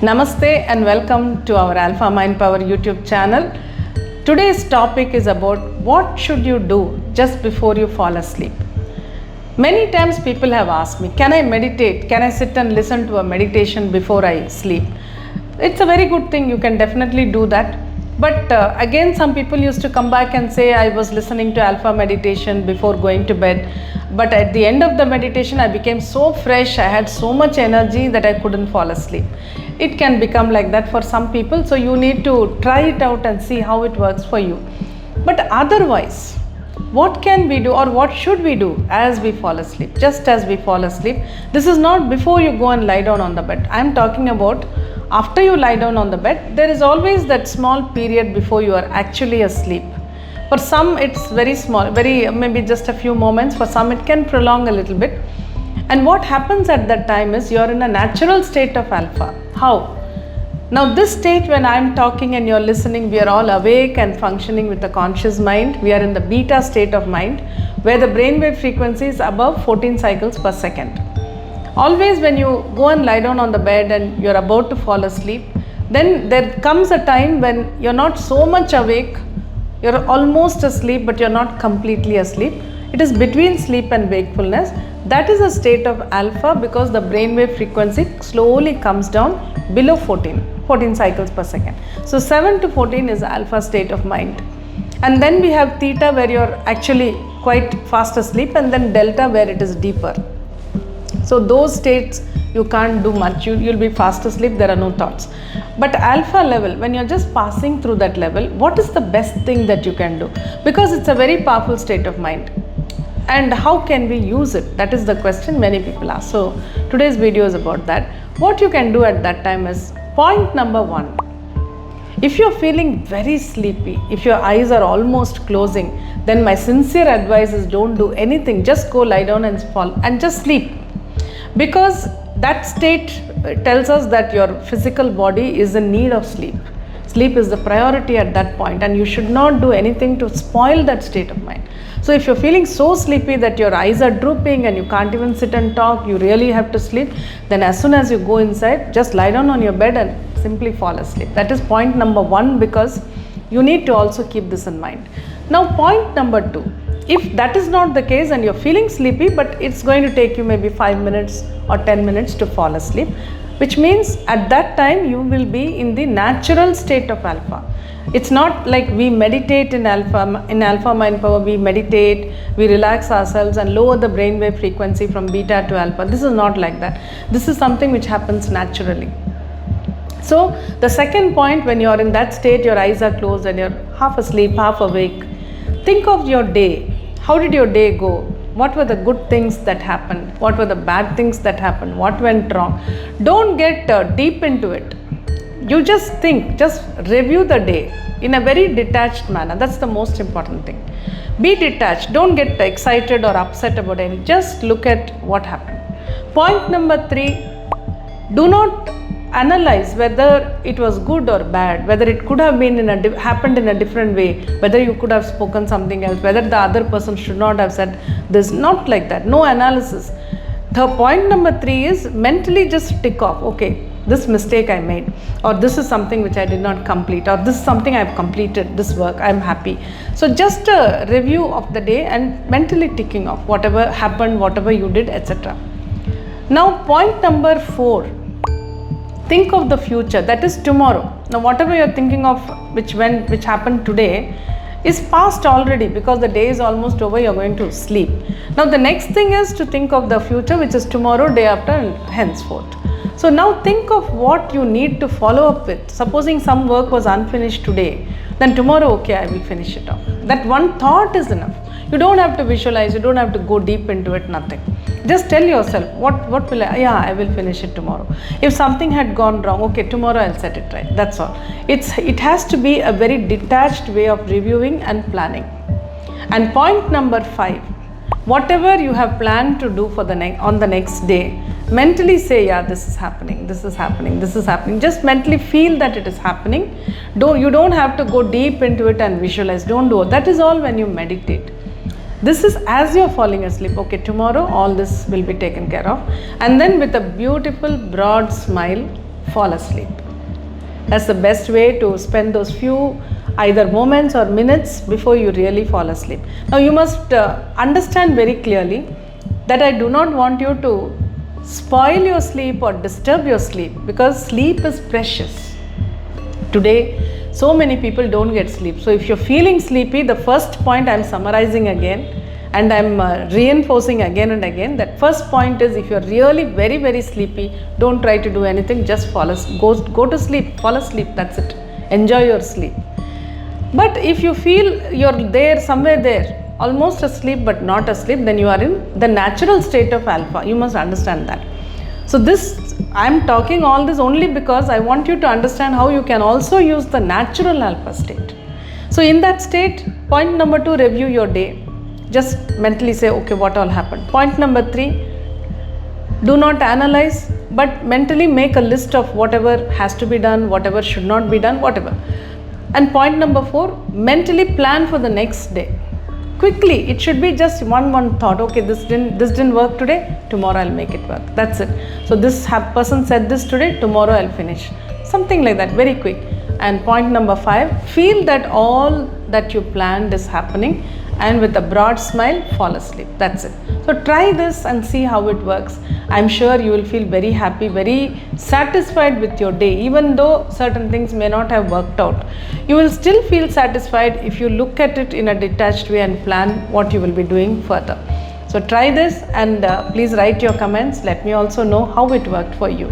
Namaste and welcome to our Alpha Mind Power YouTube channel. Today's topic is about what should you do just before you fall asleep. Many times people have asked me, can I meditate? Can I sit and listen to a meditation before I sleep? It's a very good thing, you can definitely do that. But again, some people used to come back and say, I was listening to Alpha meditation before going to bed. But at the end of the meditation, I became so fresh, I had so much energy that I couldn't fall asleep. It can become like that for some people, so you need to try it out and see how it works for you. But otherwise, what can we do or what should we do as we fall asleep, just as we fall asleep? This is not before you go and lie down on the bed. I am talking about after you lie down on the bed. There is always that small period before you are actually asleep. For some it's very small, maybe just a few moments. For some it can prolong a little bit. And what happens at that time is you are in a natural state of alpha. How? Now this state, when I am talking and you are listening, we are all awake and functioning with a conscious mind. We are in the beta state of mind where the brainwave frequency is above 14 cycles per second. Always when you go and lie down on the bed and you are about to fall asleep, then there comes a time when you are not so much awake, you are almost asleep but you are not completely asleep. It is between sleep and wakefulness. That is a state of alpha because the brainwave frequency slowly comes down below 14 cycles per second. So 7 to 14 is alpha state of mind. And then we have theta where you are actually quite fast asleep, and then delta where it is deeper. So those states you can't do much, you'll be fast asleep, there are no thoughts. But alpha level, when you're just passing through that level, what is the best thing that you can do? Because it's a very powerful state of mind. And how can we use it? That is the question many people ask. So today's video is about that. What you can do at that time is, point number one, if you're feeling very sleepy, if your eyes are almost closing, then my sincere advice is don't do anything, just go lie down and fall and just sleep. Because that state tells us that your physical body is in need of sleep. Sleep is the priority at that point, and you should not do anything to spoil that state of mind. So if you're feeling so sleepy that your eyes are drooping and you can't even sit and talk, you really have to sleep, then as soon as you go inside, just lie down on your bed and simply fall asleep. That is point number one, because you need to also keep this in mind. Now point number two, if that is not the case and you're feeling sleepy but it's going to take you maybe 5 minutes or 10 minutes to fall asleep, which means at that time you will be in the natural state of alpha. It's not like we meditate in alpha mind power, we meditate, we relax ourselves and lower the brainwave frequency from beta to alpha. This is not like that. This is something which happens naturally. So the second point, when you are in that state, your eyes are closed and you're half asleep, half awake, think of your day. How did your day go? What were the good things that happened? What were the bad things that happened? What went wrong? Don't get deep into it. You just think, just review the day in a very detached manner. That's the most important thing. Be detached. Don't get excited or upset about it. Just look at what happened. Point number three, do not analyze whether it was good or bad, whether it could have been happened in a different way, whether you could have spoken something else, whether the other person should not have said this. Not like that. No analysis. The point number three is mentally just tick off, okay, this mistake I made, or this is something which I did not complete, or this is something I have completed, this work, I am happy. So just a review of the day and mentally ticking off whatever happened, whatever you did, etc. Now point number four, think of the future, that is tomorrow. Now whatever you are thinking of which happened today is past already, because the day is almost over, you are going to sleep. Now the next thing is to think of the future, which is tomorrow, day after, and henceforth. So now think of what you need to follow up with. Supposing some work was unfinished today, then tomorrow, okay, I will finish it off. That one thought is enough. You don't have to visualize, you don't have to go deep into it, nothing. Just tell yourself, what will I will finish it tomorrow. If something had gone wrong, okay, tomorrow I'll set it right. That's all. It has to be a very detached way of reviewing and planning. And point number five, whatever you have planned to do for on the next day, mentally say, yeah, this is happening, this is happening, this is happening. Just mentally feel that it is happening. You don't have to go deep into it and visualize. Don't do it. That is all when you meditate. This is as you're falling asleep. Okay, tomorrow all this will be taken care of. And then with a beautiful broad smile, fall asleep. That's the best way to spend those few either moments or minutes before you really fall asleep. Now you must understand very clearly that I do not want you to spoil your sleep or disturb your sleep, because sleep is precious. Today, so many people don't get sleep. So if you're feeling sleepy, the first point I'm summarizing again and I'm reinforcing again and again, that first point is, if you're really very, very sleepy, don't try to do anything, just go to sleep, fall asleep, that's it. Enjoy your sleep. But if you feel you're there, somewhere there, almost asleep but not asleep, then you are in the natural state of alpha. You must understand that. So I'm talking all this only because I want you to understand how you can also use the natural alpha state. So in that state, point number 2, review your day. Just mentally say, okay, what all happened. Point number 3, do not analyze, but mentally make a list of whatever has to be done, whatever should not be done, whatever. And point number 4, mentally plan for the next day. Quickly, it should be just one thought. Okay, this didn't work today, tomorrow I'll make it work. That's it. So this person said this today, tomorrow I'll finish. Something like that, very quick. And point number 5, feel that all that you planned is happening, and with a broad smile, fall asleep. That's it. So try this and see how it works. I'm sure you will feel very happy, very satisfied with your day. Even though certain things may not have worked out, you will still feel satisfied if you look at it in a detached way and plan what you will be doing further. So try this, and please write your comments. Let me also know how it worked for you.